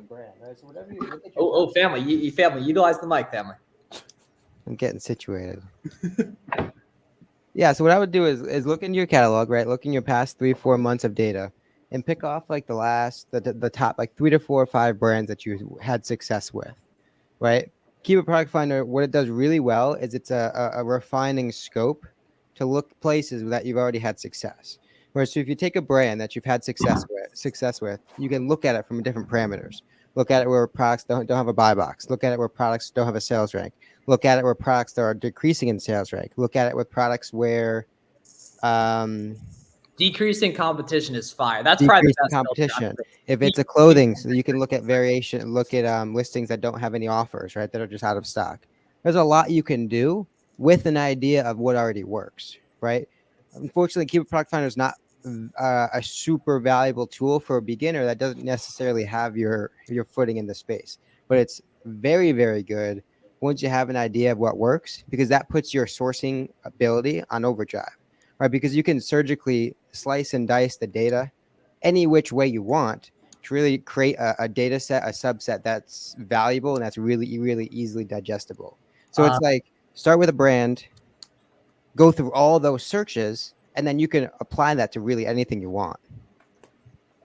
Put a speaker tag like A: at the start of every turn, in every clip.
A: a brand, right? So whatever you look at
B: family, you family, utilize the mic, family.
C: I'm getting situated. Yeah, so what I would do is look into your catalog, right? Look in your past 3-4 months of data and pick off like the top like 3 to 4 or 5 brands that you had success with, right? Keyword Product Finder, what it does really well is it's a refining scope to look places that you've already had success. Whereas so if you take a brand that you've had success with, you can look at it from different parameters. Look at it where products don't have a buy box. Look at it where products don't have a sales rank. Look at it where products that are decreasing in sales rank. Look at it with products where
B: decreasing competition is fire. That's probably the best
C: competition. If it's a clothing, so you can look at variation, look at listings that don't have any offers, right? That are just out of stock. There's a lot you can do with an idea of what already works, right? Unfortunately, Keyword Product Finder is not a super valuable tool for a beginner that doesn't necessarily have your footing in the space, but it's very, very good once you have an idea of what works, because that puts your sourcing ability on overdrive, right? Because you can surgically slice and dice the data any which way you want to really create a data set, a subset that's valuable and that's really, really easily digestible. So it's like start with a brand, go through all those searches, and then you can apply that to really anything you want.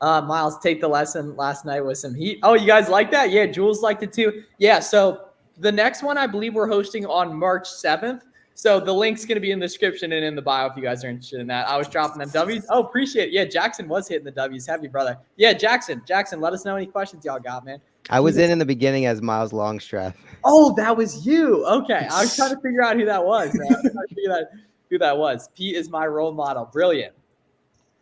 B: Miles, take the lesson last night with some heat. Oh, you guys like that? Yeah, Jules liked it too. Yeah, so the next one I believe we're hosting on March 7th. So the link's going to be in the description and in the bio if you guys are interested in that. I was dropping them W's. Oh, appreciate it. Yeah, Jackson was hitting the W's. Heavy, brother. Yeah, Jackson, let us know any questions y'all got, man.
C: I was in the beginning as Miles Longstreth.
B: Oh, that was you. Okay. I was trying to figure out who that was, man. I was trying to figure out who that was. Pete is my role model. Brilliant.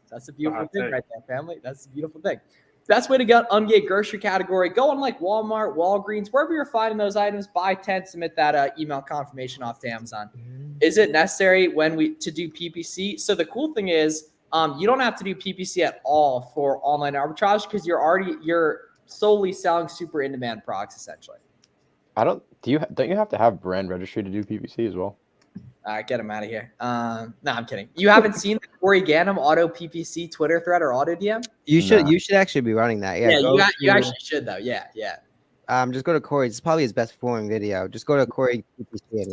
B: That's a beautiful thing right there, family. That's a beautiful thing. Best way to get ungate grocery category, go on like Walmart, Walgreens, wherever you're finding those items, buy 10, submit that email confirmation off to Amazon. Is it necessary to do PPC? So the cool thing is you don't have to do PPC at all for online arbitrage because you're solely selling super in-demand products essentially.
D: Don't you have to have brand registry to do PPC as well?
B: All right, get him out of here. No, I'm kidding. You haven't seen the Corey Ganem auto PPC Twitter thread or auto DM?
C: You should actually be running that. Yeah,
B: you actually should though. Yeah.
C: Just go to Corey. It's probably his best performing video. Just go to Corey PPC.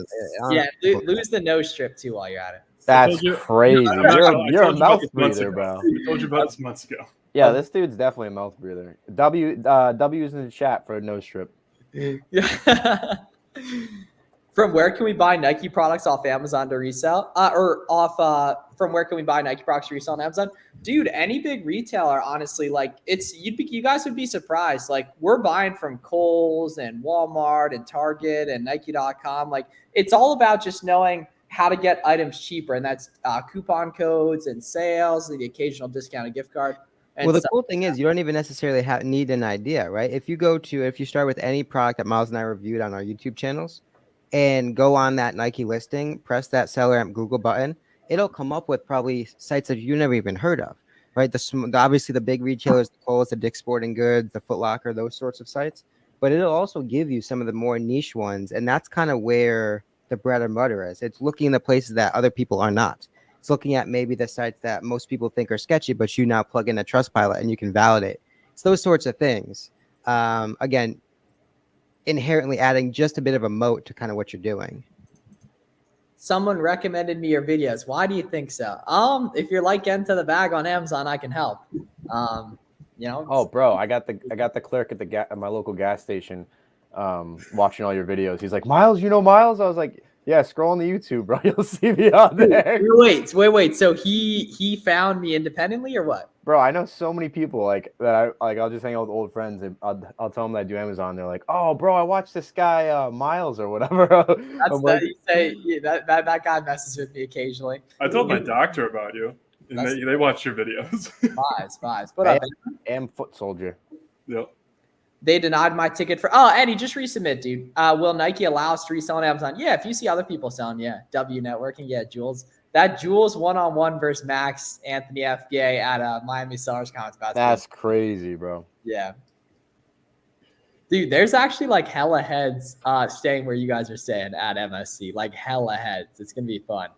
B: Lose the nose strip too while you're at it.
D: That's crazy. You're a mouth breather, bro.
E: I told you about this months ago.
D: Yeah, this dude's definitely a mouth breather. W's in the chat for a nose strip.
B: Yeah. From where can we buy Nike products off Amazon to resell? From where can we buy Nike products to resell on Amazon? Dude, any big retailer, honestly, like you guys would be surprised. Like we're buying from Kohl's and Walmart and Target and Nike.com. Like it's all about just knowing how to get items cheaper. And that's coupon codes and sales and the occasional discounted gift card.
C: Well, the cool thing is you don't even necessarily need an idea, right? If you start with any product that Miles and I reviewed on our YouTube channels, and go on that Nike listing, press that SellerAmp Google button, it'll come up with probably sites that you never even heard of, right? Obviously the big retailers, the Kohl's, the Dick's Sporting Goods, the Foot Locker, those sorts of sites, but it'll also give you some of the more niche ones, and that's kind of where the bread and butter is. It's looking in the places that other people are not. It's looking at maybe the sites that most people think are sketchy, but you now plug in a Trustpilot and you can validate. It's those sorts of things. Again, inherently adding just a bit of a moat to kind of what you're doing.
B: Someone recommended me your videos. Why do you think so? If you're like getting to the bag on Amazon, I can help.
D: Oh, bro, I got the clerk at my local gas station watching all your videos. He's like, Miles, you know Miles? I was like, yeah, scroll on the YouTube, bro. You'll see me on there.
B: Wait. So he found me independently or what?
D: Bro, I know so many people like that. I'll just hang out with old friends and I'll tell them that I do Amazon. They're like, "Oh, bro, I watched this guy Miles or whatever."
B: That guy messes with me occasionally.
E: I told my doctor about you, and they watch your videos.
B: Fives. What up?
D: I am Foot Soldier.
E: Yep.
B: They denied my ticket for. Oh, Eddie, just resubmit, dude. Will Nike allow us to resell on Amazon? Yeah, if you see other people selling, yeah. W Networking, yeah. Jules. That Jules one-on-one versus Max Anthony FBA at Miami Sellers Conference.
D: That's crazy, bro.
B: Yeah. Dude, there's actually like hella heads staying where you guys are staying at MSC. Like hella heads. It's going to be fun.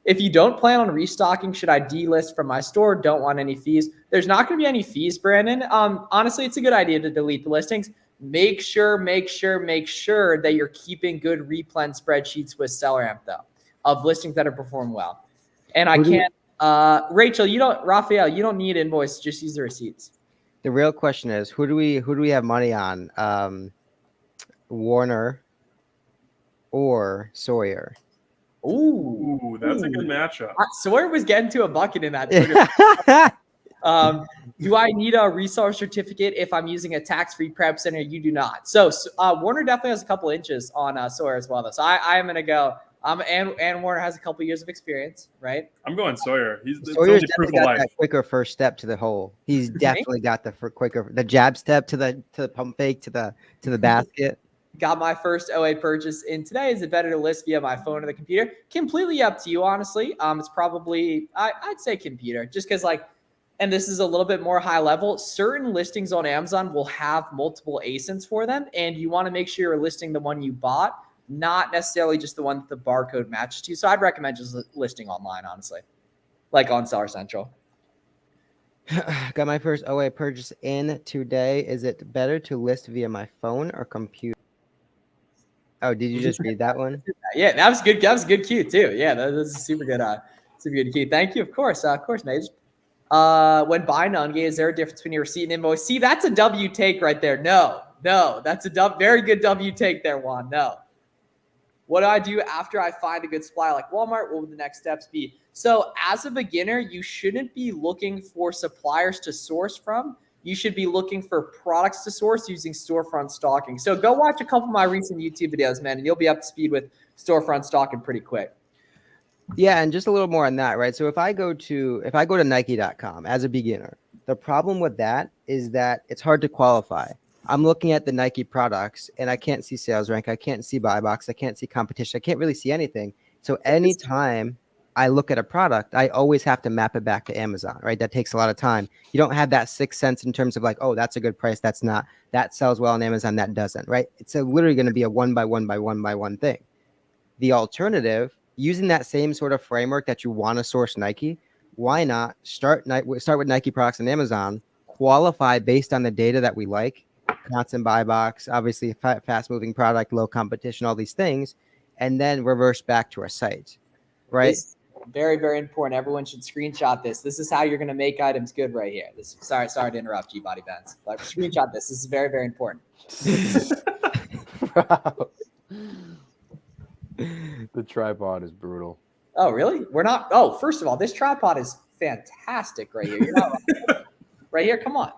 B: If you don't plan on restocking, should I delist from my store? Don't want any fees. There's not going to be any fees, Brandon. Honestly, it's a good idea to delete the listings. Make sure that you're keeping good replen spreadsheets with SellerAmp though, of listings that have performed well. And I can't, Rachel, Raphael, you don't need invoice, just use the receipts.
C: The real question is, who do we have money on? Warner or Sawyer?
E: Ooh, that's a good matchup.
B: Sawyer was getting to a bucket in that Twitter. Do I need a reseller certificate if I'm using a tax-free prep center? You do not. So Warner definitely has a couple inches on Sawyer as well, though. So I am going to go. And Warner has a couple years of experience, right?
E: I'm going Sawyer.
C: Sawyer's definitely got that quicker first step to the hole. He's definitely got the jab step to the pump fake to the basket.
B: Got my first OA purchase in today. Is it better to list via my phone or the computer? Completely up to you, honestly. It's probably I'd say computer, just because and this is a little bit more high level. Certain listings on Amazon will have multiple ASINs for them, and you want to make sure you're listing the one you bought, not necessarily just the one that the barcode matches to. So I'd recommend just listing online, honestly, like on Seller Central.
C: Got my first OA purchase in today. Is it better to list via my phone or computer? Oh, did you just read that one?
B: Yeah, that was good. That was a good cue too. Yeah, that was a super good cue. Thank you. Of course, Mage. When buying Ungate, is there a difference between your receipt and invoice? See, that's a W take right there. No, that's a very good W take there, Juan. No. What do I do after I find a good supply like Walmart? What would the next steps be? So as a beginner, you shouldn't be looking for suppliers to source from. You should be looking for products to source using storefront stocking. So go watch a couple of my recent YouTube videos, man, and you'll be up to speed with storefront stocking pretty quick.
C: Yeah, and just a little more on that, right? So if I go to Nike.com as a beginner, the problem with that is that it's hard to qualify. I'm looking at the Nike products and I can't see sales rank, I can't see buy box, I can't see competition, I can't really see anything. So anytime I look at a product, I always have to map it back to Amazon, right? That takes a lot of time. You don't have that sixth sense in terms of like, oh, that's a good price, that's not, that sells well on Amazon, that doesn't, right? It's literally going to be a one by one thing. The alternative, using that same sort of framework that you want to source Nike, why not start with Nike products on Amazon, qualify based on the data that we like, constant buy box, obviously fast moving product, low competition, all these things, and then reverse back to our site, right?
B: Very, very important. Everyone should screenshot this. This is how you're going to make items good right here. Sorry to interrupt you, Body Bands. But screenshot this. This is very, very important.
D: The tripod is brutal.
B: Oh, really? We're not. Oh, first of all, this tripod is fantastic right here. You're not wrong. Right here. Come on.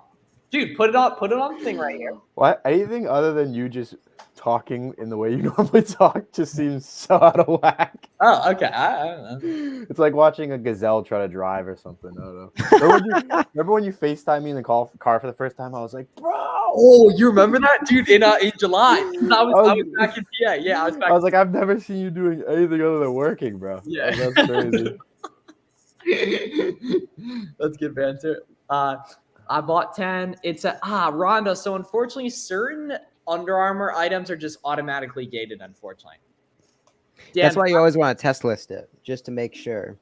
B: Dude, put it on the thing right here.
D: What? Anything other than you just talking in the way you normally talk just seems so out of whack.
B: Oh, okay. I don't know.
D: It's like watching a gazelle try to drive or something. I don't know. Remember when you FaceTime me in the car for the first time? I was like, bro.
B: Oh, you remember that, dude? In July, I was back in PA. Yeah, I was back.
D: I was like, I've never seen you doing anything other than working, bro.
B: Yeah,
D: that's crazy.
B: That's good banter. I bought 10. It's Rhonda. So unfortunately, certain Under Armour items are just automatically gated, unfortunately. Dan,
C: that's why you always want to test list it, just to make sure.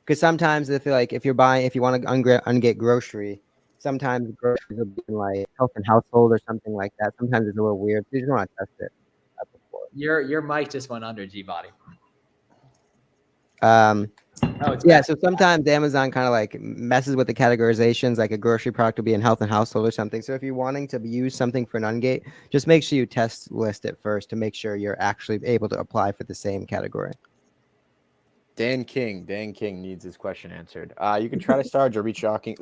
C: Because sometimes if you want to ungate grocery, sometimes groceries will be like health and household or something like that. Sometimes it's a little weird. So you just want to test it before.
B: Your mic just went under, G-Body.
C: Yeah, so sometimes Amazon kind of like messes with the categorizations, like a grocery product will be in health and household or something. So if you're wanting to use something for an ungate, just make sure you test list it first to make sure you're actually able to apply for the same category.
D: Dan King needs his question answered. You can try to charge a restocking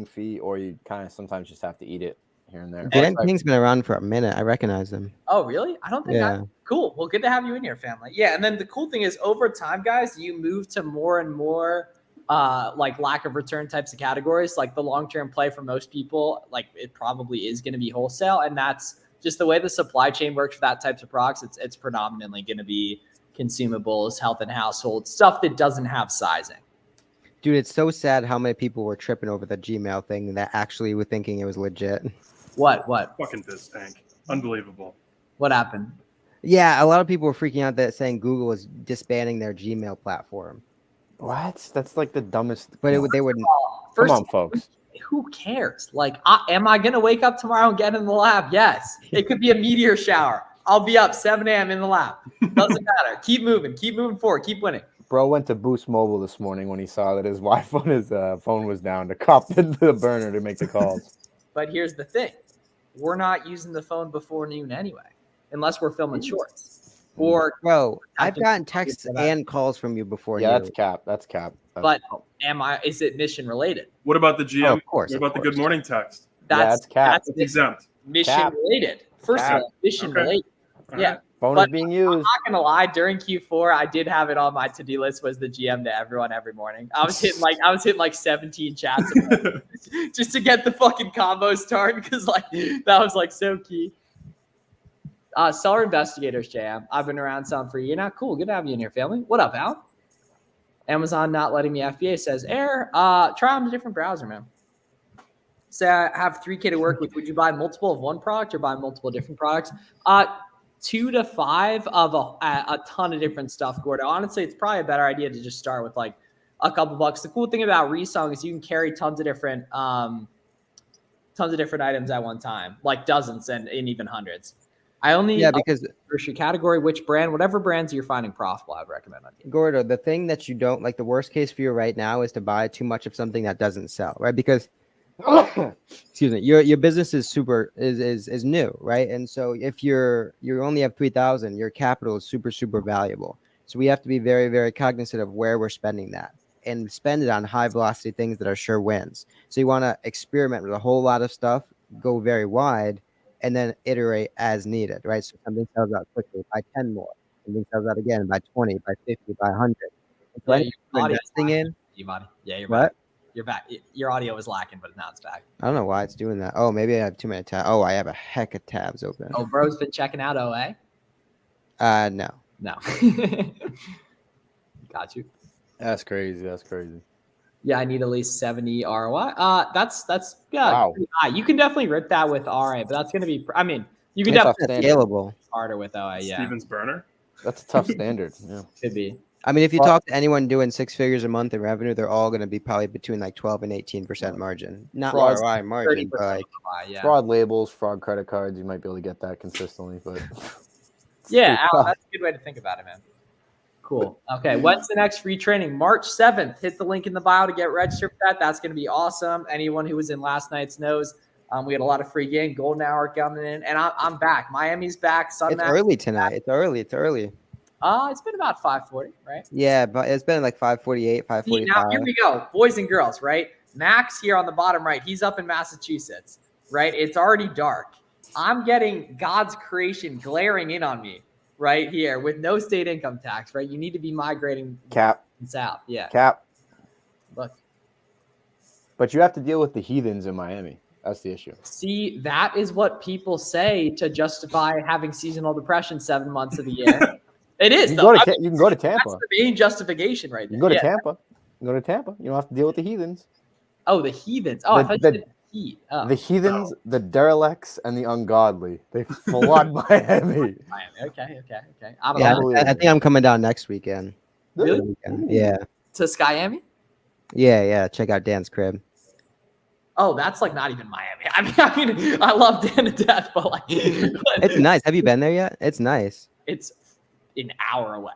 D: fee, or you kind of sometimes just have to eat it here and there.
C: Dan King's been around for a minute. I recognize him.
B: Oh, really? I don't think cool. Well, good to have you in your family. Yeah, and then the cool thing is over time, guys, you move to more and more like lack of return types of categories. Like the long-term play for most people, like it probably is going to be wholesale, and that's just the way the supply chain works for that types of products. It's predominantly going to be consumables, health and household, stuff that doesn't have sizing.
C: Dude, it's so sad how many people were tripping over the Gmail thing that actually were thinking it was legit.
B: What?
E: Fucking Biz Tank. Unbelievable.
B: What happened?
C: Yeah, a lot of people were freaking out that saying Google was disbanding their Gmail platform.
D: What? That's like the dumbest.
C: But they would.
D: Come on, folks.
B: Who cares? Like, am I gonna wake up tomorrow and get in the lab? Yes. It could be a meteor shower. I'll be up 7 a.m. in the lab. Doesn't matter. Keep moving forward. Keep winning.
D: Bro went to Boost Mobile this morning when he saw that his Wi-Fi, his phone was down, to cop into the burner to make the calls.
B: But here's the thing: we're not using the phone before noon anyway, unless we're filming shorts. Or
C: bro, I've gotten texts and calls from you before.
D: Yeah, that's cap. That's cap.
B: But is it mission related?
E: What about the GM?
C: Oh, of course.
E: What about the good morning text?
B: That's
D: cap.
E: That's exempt.
B: Mission related. First of all, mission related.
E: All
B: Yeah.
E: right.
D: Phone is being used.
B: I'm not gonna lie. During Q4, I did have it on my to-do list. Was the GM to everyone every morning. I was hitting like 17 chats just to get the fucking combo started because like that was like so key. Seller investigators, JM. I've been around selling for a year now. Cool, good to have you in here, family. What up, Al? Amazon not letting me FBA says Air. Try on a different browser, man. Say I have 3K to work with. Would you buy multiple of one product or buy multiple different products? 2 to 5 of a ton of different stuff, Gordo. Honestly, it's probably a better idea to just start with like a couple bucks. The cool thing about reselling is you can carry tons of different items at one time, like dozens and even hundreds. I only
C: because
B: grocery category, which brand, whatever brands you're finding profitable, I'd recommend.
C: Gordo, the thing that you don't like, the worst case for you right now is to buy too much of something that doesn't sell, right? Because excuse me, your business is is new, right? And so if you only have 3,000, your capital is super valuable. So we have to be very, very cognizant of where we're spending that and spend it on high velocity things that are sure wins. So you want to experiment with a whole lot of stuff, go very wide, and then iterate as needed, right? So something sells out quickly, buy 10 more. Something sells out again, buy 20, buy 50, buy 100. So
B: Yeah,
C: you're investing in.
B: Yeah, you're
C: What?
B: back. You're back. Your audio was lacking, but now it's back.
C: I don't know why it's doing that. Oh, maybe I have too many tabs. Oh, I have a heck of tabs open.
B: Oh, bro's been checking out OA?
C: No.
B: No. Got you.
D: That's crazy. That's crazy.
B: Yeah, I need at least 70 ROI. That's
D: Wow.
B: pretty high. You can definitely rip that with RA, but that's gonna be. I mean, you can
D: It's
B: definitely
D: outstanding.
C: Scalable.
B: harder with OA. Yeah,
E: Stevens burner.
D: That's a tough standard. Yeah.
B: could be.
C: I mean, if you talk to anyone doing 6 figures a month in revenue, they're all going to be probably between like 12 and 18% margin. Not
D: Fraud.
C: ROI margin, but like,
B: Yeah.
D: Fraud labels, fraud credit cards. You might be able to get that consistently, but
B: Yeah, Al, that's a good way to think about it, man. Cool. Okay, when's the next free training? March 7th. Hit the link in the bio to get registered for that. That's going to be awesome. Anyone who was in last night's knows we had a lot of free game. Golden hour coming in, and I'm back. Miami's back.
C: it's
B: Sunmax.
C: early tonight. It's early.
B: It's been about 5:40, right?
C: Yeah, but it's been like 5:48, 5:45.
B: Now, here we go. Boys and girls, right? Max here on the bottom right. He's up in Massachusetts, right? It's already dark. I'm getting God's creation glaring in on me right here with no state income tax, right? You need to be migrating
D: cap.
B: south. Yeah.
D: Cap.
B: Look.
D: But you have to deal with the heathens in Miami. That's the issue.
B: See, that is what people say to justify having seasonal depression 7 months of the year. It is,
D: You
B: though.
D: can go to Tampa.
B: That's the main justification right there.
D: You can go to
B: Yeah.
D: Tampa. You can go to Tampa. You don't have to deal with the heathens.
B: Oh, the heathens. Oh, I
D: The-
B: thought
D: the-
B: you said heat. Oh,
D: The heathens, the derelicts, and the ungodly. They flood Miami.
B: okay. I don't
C: Yeah,
B: know.
C: I think I'm coming down next weekend.
B: Really?
C: Yeah.
B: To Skyami?
C: Yeah. Check out Dan's crib.
B: Oh, that's like not even Miami. I mean, I love Dan to death, but like,
C: It's nice. Have you been there yet? It's nice.
B: it's an hour away.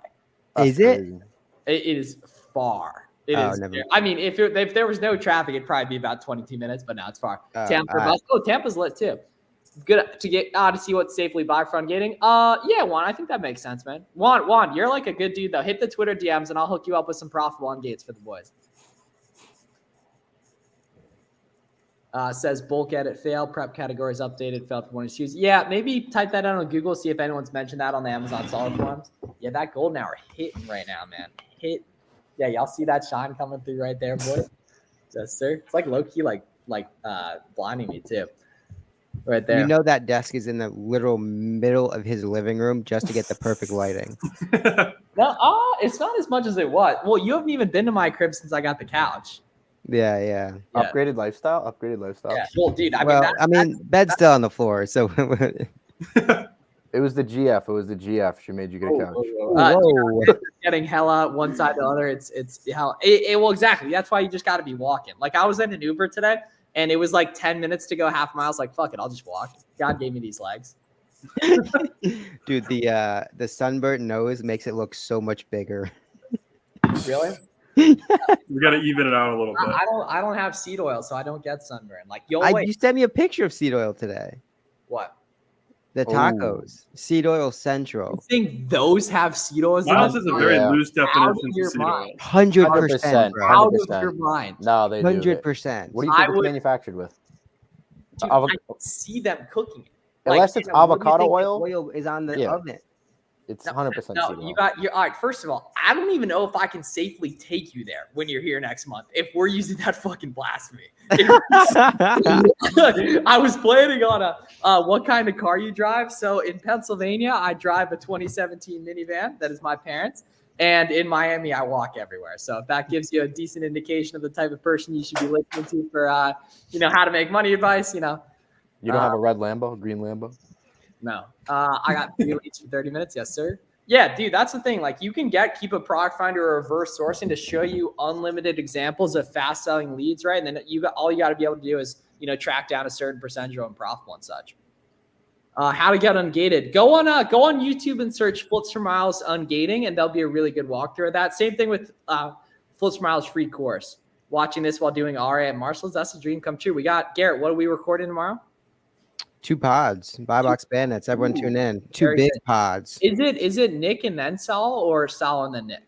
C: Is it?
D: crazy.
B: It is far. It
C: Oh,
B: is.
C: never mind.
B: I mean, if there was no traffic, it'd probably be about 22 minutes, but now it's far.
C: Oh,
B: Tampa.
C: all right.
B: Oh, Tampa's lit too. Good to get to see what safely buy front gating. Yeah, Juan, I think that makes sense, man. Juan, you're like a good dude though. Hit the Twitter DMs and I'll hook you up with some profitable on gates for the boys. Says bulk edit fail, prep categories updated, failed for one issues. Yeah, maybe type that out on Google, see if anyone's mentioned that on the Amazon seller forums. Yeah, that golden hour hitting right now, man. Hit. Yeah, y'all see that shine coming through right there, boy? Yes, sir. It's like low key, like blinding me too. Right there.
C: You know that desk is in the literal middle of his living room just to get the perfect lighting.
B: No, it's not as much as it was. Well, you haven't even been to my crib since I got the couch.
C: Yeah.
B: Yeah.
D: Upgraded lifestyle.
B: Yeah. Well, dude,
C: Bed's still on the floor, so
D: It was the GF. It was the GF. She made you get a couch.
C: Whoa.
B: Getting hella one side to the other. It's how well exactly. That's why you just got to be walking. Like I was in an Uber today, and it was like 10 minutes to go half miles. Like fuck it, I'll just walk. God gave me these legs.
C: Dude, the sunburnt nose makes it look so much bigger.
B: Really?
E: We got to even it out a little bit.
B: I don't have seed oil, so I don't get sunburn. Like you
C: sent me a picture of seed oil today.
B: What?
C: The tacos, seed oil central.
B: You think those have seed oils?
E: Miles is a very loose definition of seed oil.
C: 100%, bro.
B: Out of your mind.
D: No, they do.
C: 100%.
D: What do you think it's manufactured with?
B: Dude, I can see them cooking it.
D: Unless it's avocado oil.
C: Oil is on the oven.
D: It's 100% seed oil.
B: You got your all right. First of all, I don't even know if I can safely take you there when you're here next month. If we're using that fucking blasphemy, I was planning on what kind of car you drive. So in Pennsylvania, I drive a 2017 minivan that is my parents, and in Miami, I walk everywhere. So if that gives you a decent indication of the type of person you should be listening to for how to make money advice,
D: You don't have a red Lambo, a green Lambo?
B: No. I got 3 leads for 30 minutes. Yes, sir. Yeah, dude, that's the thing. Like you can keep a product finder or reverse sourcing to show you unlimited examples of fast selling leads, right? And then all you got to be able to do is, track down a certain percentage of them profitable and such. How to get ungated. Go on YouTube and search Flips for Miles ungating, and there'll be a really good walkthrough of that. Same thing with Flips for Miles free course. Watching this while doing RA at Marshall's, that's a dream come true. We got Garrett. What are we recording tomorrow?
C: 2 pods, Buy Box Bandits. Everyone tune in. 2 big pods.
B: Is it Nick and then Saul, or Saul and then Nick?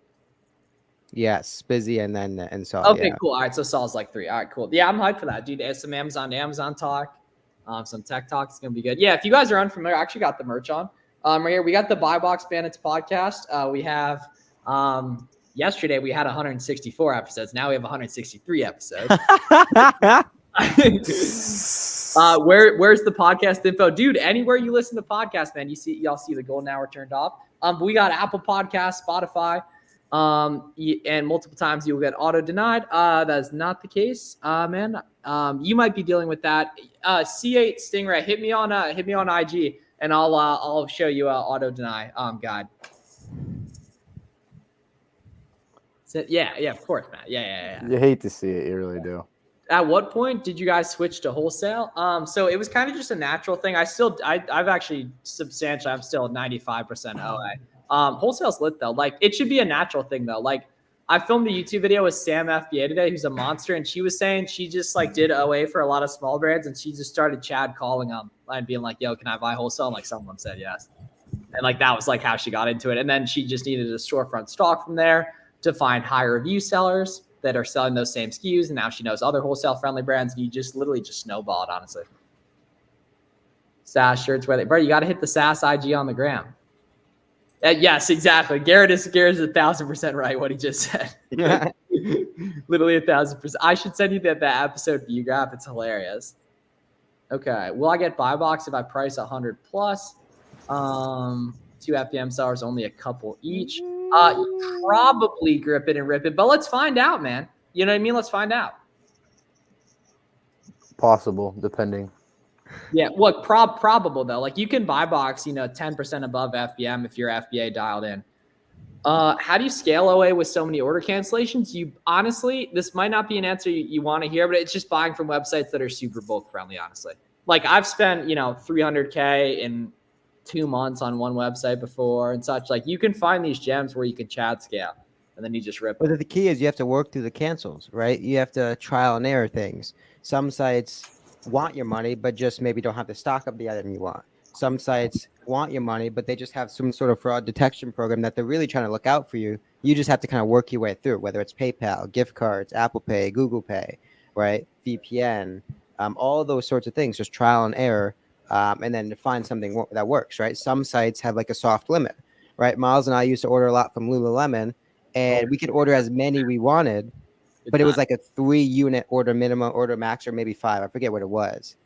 C: Yes, Busy and then Saul.
B: Okay, cool. All right, so Saul's like 3. All right, cool. Yeah, I'm hyped for that, dude. Some Amazon talk, some tech talk. It's gonna be good. Yeah, if you guys are unfamiliar, I actually got the merch on. Right here, we got the Buy Box Bandits podcast. We have yesterday we had 164 episodes. Now we have 163 episodes. Where's the podcast info, dude? Anywhere you listen to podcasts, man, y'all see the golden hour turned off. But we got Apple Podcasts, Spotify, and multiple times you'll get auto denied. That is not the case, man. You might be dealing with that. C8 Stingray, hit me on IG, and I'll show you auto deny guide. So, yeah, of course, Matt. Yeah.
D: You hate to see it, you really do.
B: At what point did you guys switch to wholesale? So it was kind of just a natural thing. I've actually substantially, I'm still at 95% OA. Wholesale's lit though. Like it should be a natural thing though. Like I filmed a YouTube video with Sam FBA today, who's a monster. And she was saying she just like did OA for a lot of small brands. And she just started Chad calling them and being like, yo, can I buy wholesale? And like someone said yes. And like, that was like how she got into it. And then she just needed a storefront stock from there to find high review sellers that are selling those same SKUs. And now she knows other wholesale friendly brands. And you just literally just snowball it, honestly. SAS shirts, bro, you got to hit the SAS IG on the gram. Yes, exactly. Garrett is 1,000% right what he just said. Literally 1,000%. I should send you that episode view graph. It's hilarious. Okay. Will I get buy box if I price 100 plus? 2 FBM sellers, only a couple each. Probably grip it and rip it, but let's find out, man. You know what I mean? Let's find out.
D: Possible, depending.
B: Yeah, look, probable though. Like you can buy box, 10% above FBM if you're FBA dialed in. How do you scale OA with so many order cancellations? You honestly, this might not be an answer you want to hear, but it's just buying from websites that are super bulk friendly, honestly. Like I've spent, $300K in 2 months on one website before and such. Like you can find these gems where you can Chad scale and then you just rip.
C: But the key is you have to work through the cancels, right? You have to trial and error things. Some sites want your money, but just maybe don't have the stock of the item you want. Some sites want your money, but they just have some sort of fraud detection program that they're really trying to look out for you. You just have to kind of work your way through, whether it's PayPal, gift cards, Apple Pay, Google Pay, right? VPN, all those sorts of things, just trial and error. And then to find something that works, right? Some sites have like a soft limit, right? Miles and I used to order a lot from Lululemon, and we could order as many we wanted, but it was like a 3-unit order minimum, order max, or maybe 5. I forget what it was.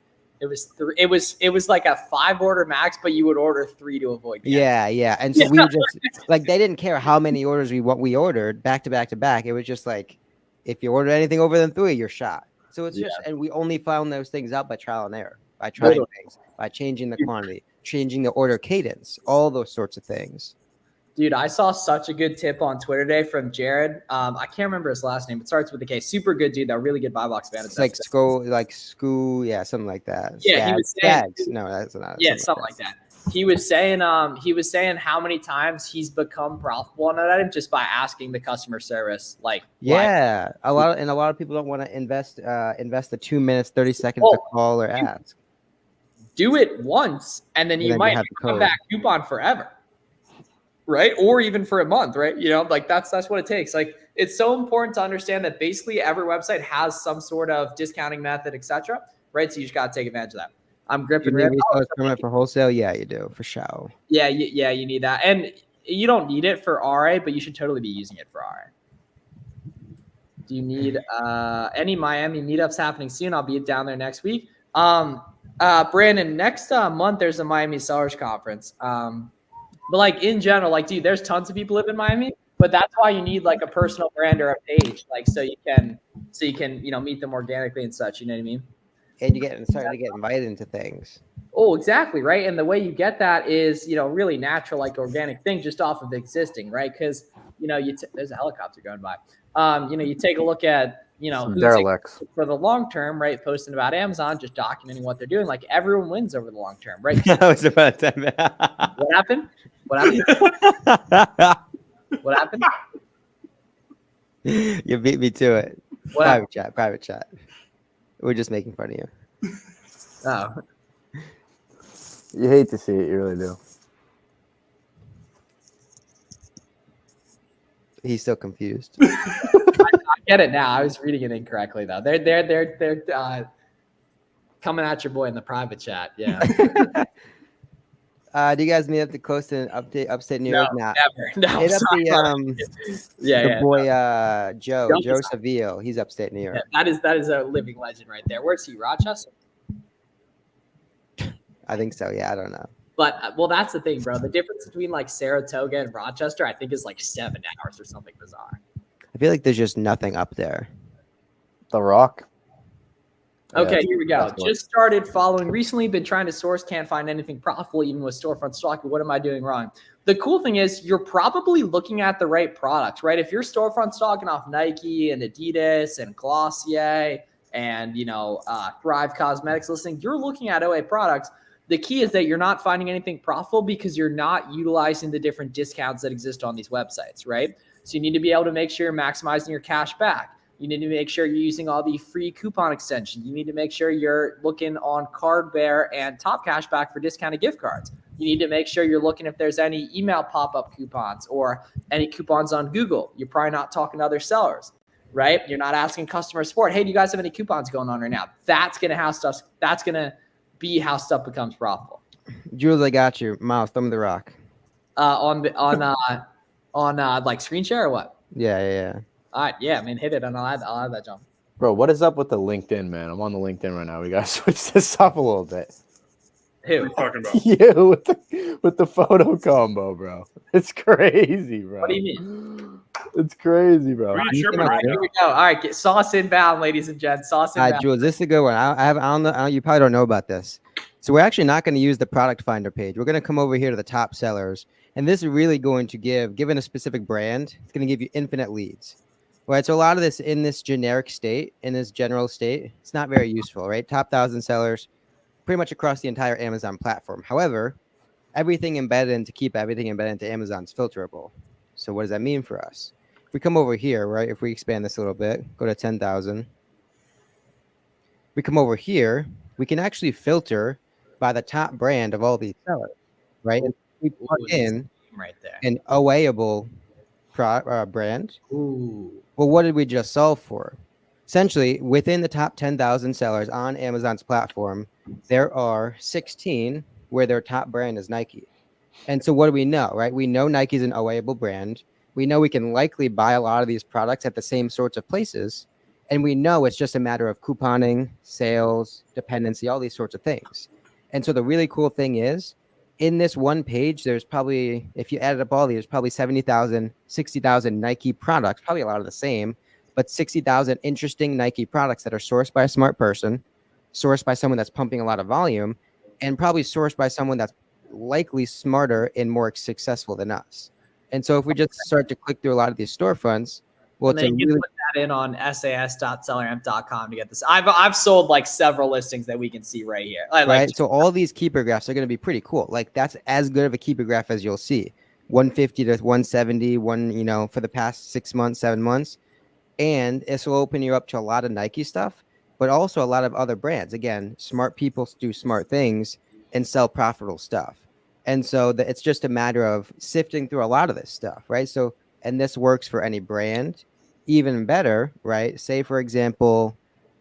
B: It was like a 5 order max, but you would order 3 to avoid.
C: Yeah. And so we were just like, they didn't care how many orders we ordered back to back to back. It was just like, if you order anything over than 3, you're shot. So it's just, and we only found those things out by trial and error. by trying things, by changing the quantity, changing the order cadence, all those sorts of things.
B: Dude, I saw such a good tip on Twitter today from Jared. I can't remember his last name. It starts with a K. Super good dude, though. Really good buy box fan.
C: It's like Scoo, yeah, something like that.
B: Yeah, he was saying,
C: no, that's not.
B: Yeah, something like that. He was saying how many times he's become profitable on that just by asking the customer service.
C: A lot of people don't want to invest the 2 minutes, 30 seconds to call or ask.
B: Do it once, and then you might have to come back coupon forever. Right. Or even for a month. Right. That's what it takes. It's so important to understand that basically every website has some sort of discounting method, etc. Right. So you just got to take advantage of that. I'm gripping.
C: Permanent for wholesale. Yeah, you do for sure.
B: Yeah. You need that. And you don't need it for RA, but you should totally be using it for RA. Do you need any Miami meetups happening soon? I'll be down there next week. Brandon, next month, there's a Miami Sellers Conference. But in general, dude, there's tons of people live in Miami, but that's why you need a personal brand or a page, so you can meet them organically and such. You know what I mean?
C: And you starting to get invited into things.
B: Oh, exactly, right. And the way you get that is really natural, organic thing, just off of existing, right? Because there's a helicopter going by. You take a look at
D: derelicts
B: for the long term, right? Posting about Amazon, just documenting what they're doing. Everyone wins over the long term, right?
C: I was about to say
B: What happened? What happened?
C: You beat me to it. Private chat. We're just making fun of you.
B: Oh.
D: You hate to see it, you really do.
C: He's still confused.
B: I get it now. I was reading it incorrectly though. They're coming at your boy in the private chat. Yeah.
C: Do you guys meet up to close to upstate New York?
B: No, never. No,
C: hit up the boy Joe Seville. He's upstate New York.
B: Yeah, that is a living legend right there. Where's he? Rochester?
C: I think so. Yeah, I don't know.
B: But that's the thing, bro. The difference between Saratoga and Rochester, I think, is 7 hours or something bizarre.
C: I feel like there's just nothing up there.
D: The Rock.
B: Okay, here we go. Just started following recently, been trying to source, can't find anything profitable even with storefront stock. What am I doing wrong? The cool thing is you're probably looking at the right products, right? If you're storefront stocking off Nike and Adidas and Glossier and, Thrive Cosmetics listing, you're looking at OA products. The key is that you're not finding anything profitable because you're not utilizing the different discounts that exist on these websites, right? So you need to be able to make sure you're maximizing your cash back. You need to make sure you're using all the free coupon extensions. You need to make sure you're looking on CardBear and Top Cashback for discounted gift cards. You need to make sure you're looking if there's any email pop-up coupons or any coupons on Google. You're probably not talking to other sellers, right? You're not asking customer support, hey, do you guys have any coupons going on right now? That's going to be how stuff becomes profitable.
C: Jules, I got you. Miles, thumb the rock.
B: On screen share or what?
C: Yeah.
B: All right, yeah, man, hit it, and I'll add that jump.
D: Bro, what is up with the LinkedIn, man? I'm on the LinkedIn right now. We gotta switch this up a little bit.
B: Who?
E: What are you talking about?
D: You with the photo combo, bro. It's crazy, bro.
B: What do you mean?
D: It's crazy, bro.
E: What are you tripping
B: All right,
E: right
B: here
E: now?
B: we go. All right, get sauce inbound, ladies and gents. Sauce inbound.
C: Jules, this is a good one. I don't know. You probably don't know about this. So we're actually not going to use the product finder page. We're going to come over here to the top sellers, and this is really going to given a specific brand, it's going to give you infinite leads. Right, so a lot of this in this generic state, in this general state, it's not very useful, right? Top 1,000 sellers, pretty much across the entire Amazon platform. However, everything embedded into Amazon is filterable. So what does that mean for us? If we come over here, right? If we expand this a little bit, go to 10,000. We come over here, we can actually filter by the top brand of all these sellers, right? And we plug in
B: right there
C: an OA-able brand.
B: Ooh.
C: Well, what did we just solve for? Essentially, within the top 10,000 sellers on Amazon's platform, there are 16 where their top brand is Nike. And so what do we know, right? We know Nike's an OA-able brand. We know we can likely buy a lot of these products at the same sorts of places. And we know it's just a matter of couponing, sales, dependency, all these sorts of things. And so the really cool thing is, in this one page, there's probably, if you added up all these, there's probably 70,000, 60,000 Nike products, probably a lot of the same, but 60,000 interesting Nike products that are sourced by a smart person, sourced by someone that's pumping a lot of volume, and probably sourced by someone that's likely smarter and more successful than us. And so if we just start to click through a lot of these storefronts, well,
B: and then you can put that in on sas.selleramp.com to get this. I've sold like several listings that we can see right here.
C: Right. So all these keeper graphs are going to be pretty cool. Like that's as good of a keeper graph as you'll see. 150 to 170, for the past 6 months, 7 months. And this will open you up to a lot of Nike stuff, but also a lot of other brands. Again, smart people do smart things and sell profitable stuff. And so it's just a matter of sifting through a lot of this stuff, right? So, and this works for any brand. Even better, right? Say, for example,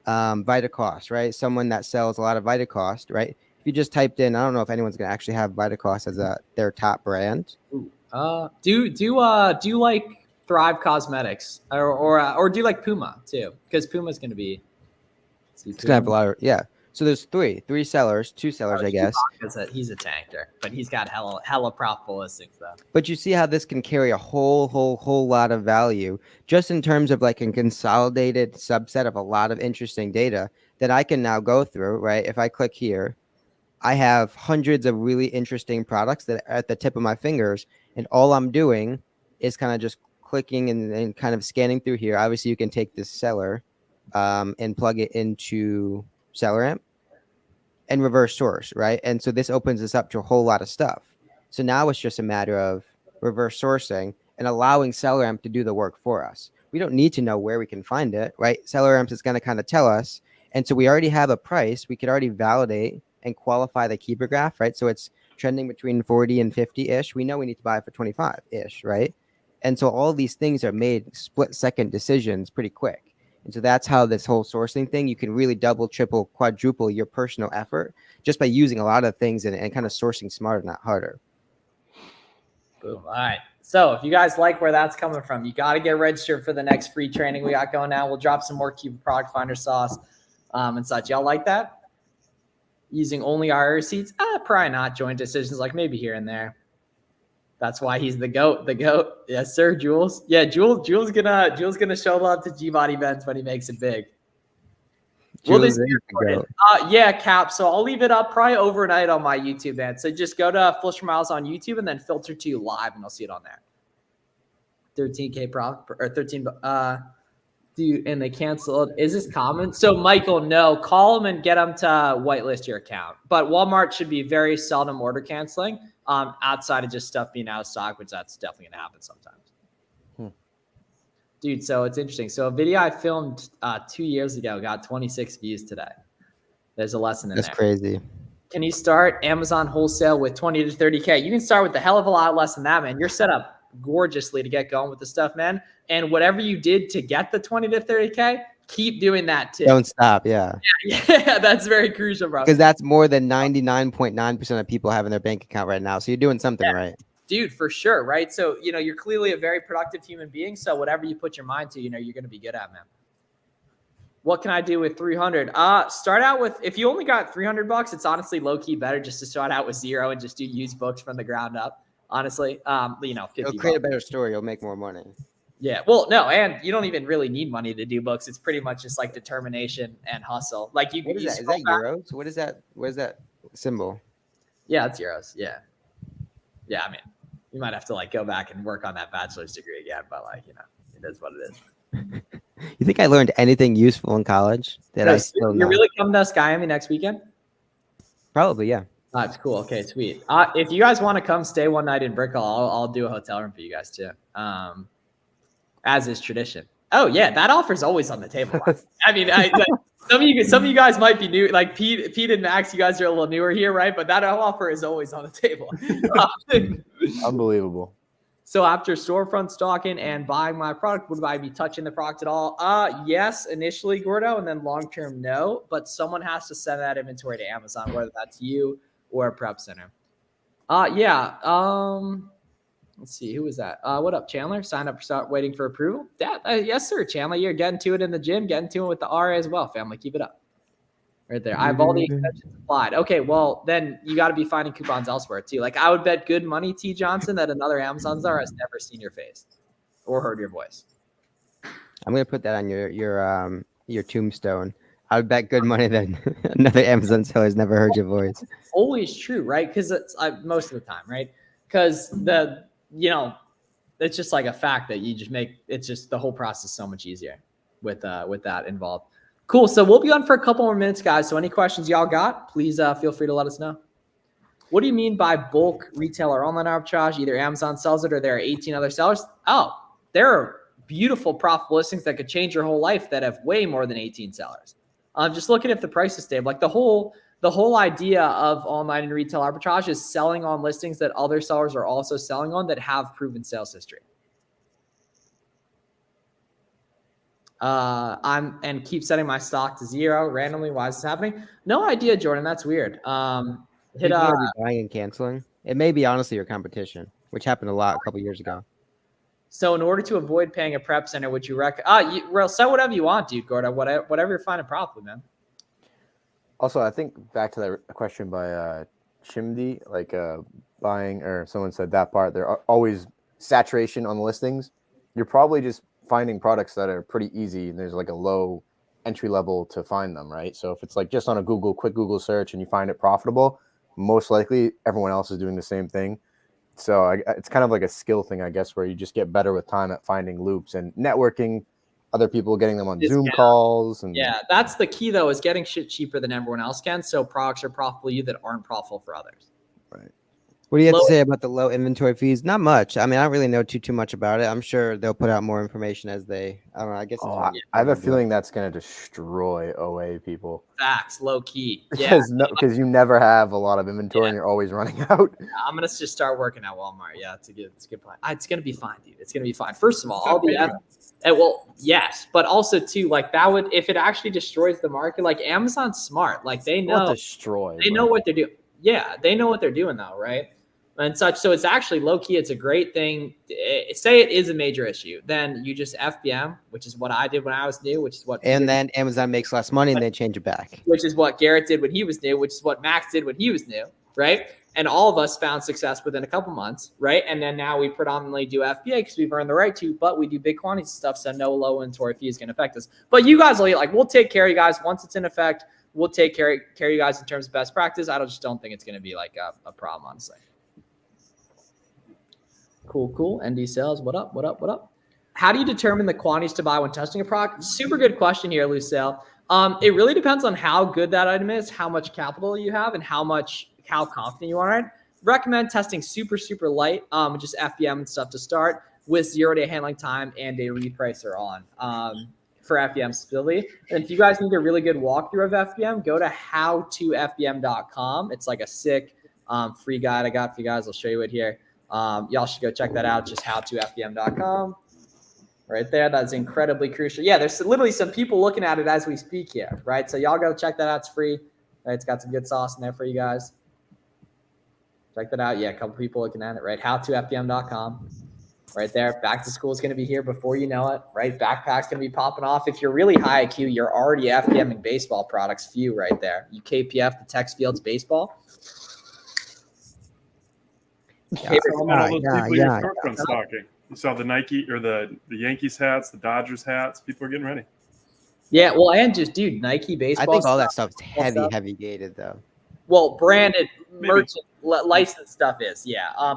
C: Vitacost, right? Someone that sells a lot of Vitacost, right? If you just typed in, I don't know if anyone's going to actually have Vitacost as their top brand.
B: Do you like Thrive Cosmetics or do you like Puma too? Because Puma's going to be.
C: It's going to have a lot of, yeah. So there's two sellers, I guess.
B: He's a tanker, but he's got hella profitable listings though.
C: But you see how this can carry a whole lot of value just in terms of like a consolidated subset of a lot of interesting data that I can now go through, right? If I click here, I have hundreds of really interesting products that are at the tip of my fingers, and all I'm doing is kind of just clicking and kind of scanning through here. Obviously, you can take this seller and plug it into SellerAmp and reverse source, right? And so this opens us up to a whole lot of stuff. So now it's just a matter of reverse sourcing and allowing SellerAmp to do the work for us. We don't need to know where we can find it, right? SellerAmp is going to kind of tell us. And so we already have a price. We could already validate and qualify the keeper graph, right? So it's trending between 40 and 50-ish. We know we need to buy it for 25-ish, right? And so all these things are made split-second decisions pretty quick. And so that's how this whole sourcing thing, you can really double, triple, quadruple your personal effort just by using a lot of things and kind of sourcing smarter, not harder.
B: Boom. All right. So if you guys like where that's coming from, you got to get registered for the next free training we got going now. We'll drop some more Keeper Product Finder sauce and such. Y'all like that? Using only our receipts? Probably not. Joint decisions, like maybe here and there. That's why he's the GOAT. The GOAT. Yes, sir, Jules. Yeah, Jules gonna show love to G-Body Benz when he makes it big. Yeah, Cap. So I'll leave it up probably overnight on my YouTube, man. So just go to Flish for Miles on YouTube and then filter to live, and you'll see it on there. 13K profit or 13. Dude, and they canceled. Is this common? So Michael, no. Call them and get them to whitelist your account. But Walmart should be very seldom order canceling. Outside of just stuff being out of stock, which that's definitely gonna happen sometimes. Dude, so it's interesting. So a video I filmed 2 years ago got 26 views today. There's a lesson in there.
C: That's crazy.
B: Can you start Amazon wholesale with 20 to 30K? You can start with a hell of a lot less than that, man. You're set up gorgeously to get going with the stuff, man. And whatever you did to get the 20 to 30K, keep doing that too.
C: Don't stop. Yeah,
B: that's very crucial, bro.
C: Because that's more than 99.9% of people have in their bank account right now. So you're doing something right.
B: Dude, for sure, right? So, you're clearly a very productive human being. So whatever you put your mind to, you're going to be good at, man. What can I do with 300? Start out with, if you only got $300, it's honestly low-key better just to start out with zero and just do used books from the ground up. Honestly, 50
C: It'll create a better story. You'll make more money.
B: Yeah, well, no, and you don't even really need money to do books. It's pretty much just like determination and hustle. Like you.
C: What is that? Is that euros? What is that? What is that symbol?
B: Yeah, it's euros. Yeah. I mean, you might have to like go back and work on that bachelor's degree again, but like it is what it is.
C: You think I learned anything useful in college that I still know?
B: You're really coming to Skyami next weekend?
C: Probably, yeah.
B: That's cool. Okay, sweet. If you guys want to come stay one night in Brickell, I'll do a hotel room for you guys too. As is tradition. Oh yeah, that offer's always on the table. I mean, some of you guys might be new, like Pete and Max. You guys are a little newer here, right? But that offer is always on the table.
D: Unbelievable.
B: So after storefront stalking and buying my product, would I be touching the product at all? Yes, initially, Gordo, and then long term, no. But someone has to send that inventory to Amazon, whether that's you or a prep center. Let's see, who was that? What up, Chandler? Sign up, start waiting for approval. Yes, sir, Chandler. You're getting to it in the gym, getting to it with the RA as well, family. Keep it up. Right there. I have all the exceptions applied. Okay, well, then you got to be finding coupons elsewhere too. Like I would bet good money, T. Johnson, that another Amazon czar has never seen your face or heard your voice.
C: I'm gonna put that on your tombstone. I would bet good money that another Amazon seller's never heard your voice.
B: It's always true, right? Because it's most of the time, right? Because it's just like a fact that you just make. It's just the whole process so much easier with that involved. Cool. So we'll be on for a couple more minutes, guys. So any questions y'all got, please feel free to let us know. What do you mean by bulk retail or online arbitrage? Either Amazon sells it or there are 18 other sellers. Oh, there are beautiful profitable listings that could change your whole life that have way more than 18 sellers. Just looking if the price is stable. Like the whole idea of online and retail arbitrage is selling on listings that other sellers are also selling on that have proven sales history. And keep setting my stock to 0 randomly. Why is this happening? No idea, Jordan. That's weird.
C: People are buying and canceling. It may be honestly your competition, which happened a lot a couple years ago.
B: So in order to avoid paying a prep center, would you sell whatever you want, dude, Gorda, whatever you're finding properly, man.
D: Also, I think back to that question by Chimdi, like buying, or someone said that part, there are always saturation on the listings. You're probably just finding products that are pretty easy and there's like a low entry level to find them, right? So if it's like just on a quick Google search and you find it profitable, most likely everyone else is doing the same thing. So it's kind of like a skill thing, I guess, where you just get better with time at finding loops and networking, other people getting them on Zoom calls. And
B: yeah, that's the key though, is getting shit cheaper than everyone else can. So products are profitable to you that aren't profitable for others.
D: Right.
C: What do you have to say about the low inventory fees? Not much. I mean, I don't really know too much about it. I'm sure they'll put out more information as they, I don't know, I guess.
D: I have a feeling that's going to destroy OA people.
B: Facts, low key. Yeah.
D: Because you never have a lot of inventory and you're always running out.
B: I'm going to just start working at Walmart. Yeah, it's a good plan. It's going to be fine, dude. It's going to be fine. First of all, well, yes, but also too, like that would, if it actually destroys the market, like Amazon's smart. Like they know. They know what they're doing. Yeah, they know what they're doing though, right? And such. So it's actually low key. It's a great thing. Say it is a major issue, then you just FBM, which is what I did when I was new, which is what.
C: And then Amazon makes less money and they change it back.
B: Which is what Garrett did when he was new, which is what Max did when he was new, right? And all of us found success within a couple months, right? And then now we predominantly do FBA because we've earned the right to, but we do big quantities of stuff, so no low inventory fee is going to affect us. But you guys will we'll take care of you guys once it's in effect. We'll take care of you guys in terms of best practice. I just don't think it's going to be like a problem, honestly. Cool. ND sales. What up? How do you determine the quantities to buy when testing a product? Super good question here, Lucille. It really depends on how good that item is, how much capital you have, and how confident you are in it. Recommend testing super light, just FBM and stuff to start with 0-day handling time and a repricer on for FBM specifically. And if you guys need a really good walkthrough of FBM, go to howtofbm.com. It's like a sick free guide I got for you guys. I'll show you it here. Y'all should go check that out. Just howtofbm.com. Right there. That's incredibly crucial. Yeah, there's literally some people looking at it as we speak here, right? So y'all go check that out. It's free. Right? It's got some good sauce in there for you guys. Check that out. Yeah, a couple people looking at it, right? howtofbm.com. Right there. Back to school is going to be here before you know it, right? Backpack's going to be popping off. If you're really high IQ, you're already FBMing baseball products. Few right there. You KPF, the Tex Fields baseball.
E: You saw the Nike or the Yankees hats, the Dodgers hats. People are getting ready.
B: Yeah, well, and just dude, Nike baseball.
C: I think all that stuff's heavy gated though.
B: Well, branded merchant licensed stuff is,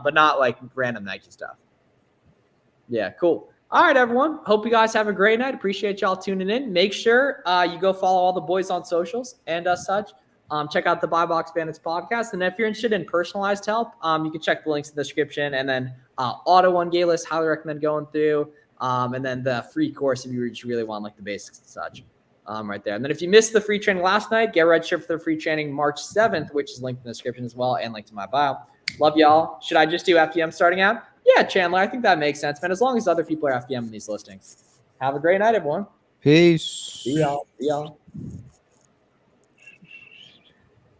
B: but not like random Nike stuff. Yeah, cool. All right, everyone. Hope you guys have a great night. Appreciate y'all tuning in. Make sure you go follow all the boys on socials and such. Check out the Buy Box Bandits podcast. And if you're interested in personalized help, you can check the links in the description. And then Auto One Gay List, highly recommend going through. And then the free course if you really want like the basics and such right there. And then if you missed the free training last night, get registered for the free training March 7th, which is linked in the description as well and linked to my bio. Love y'all. Should I just do FBM starting out? Yeah, Chandler, I think that makes sense, man. As long as other people are FBM in these listings. Have a great night, everyone.
C: Peace.
B: See y'all.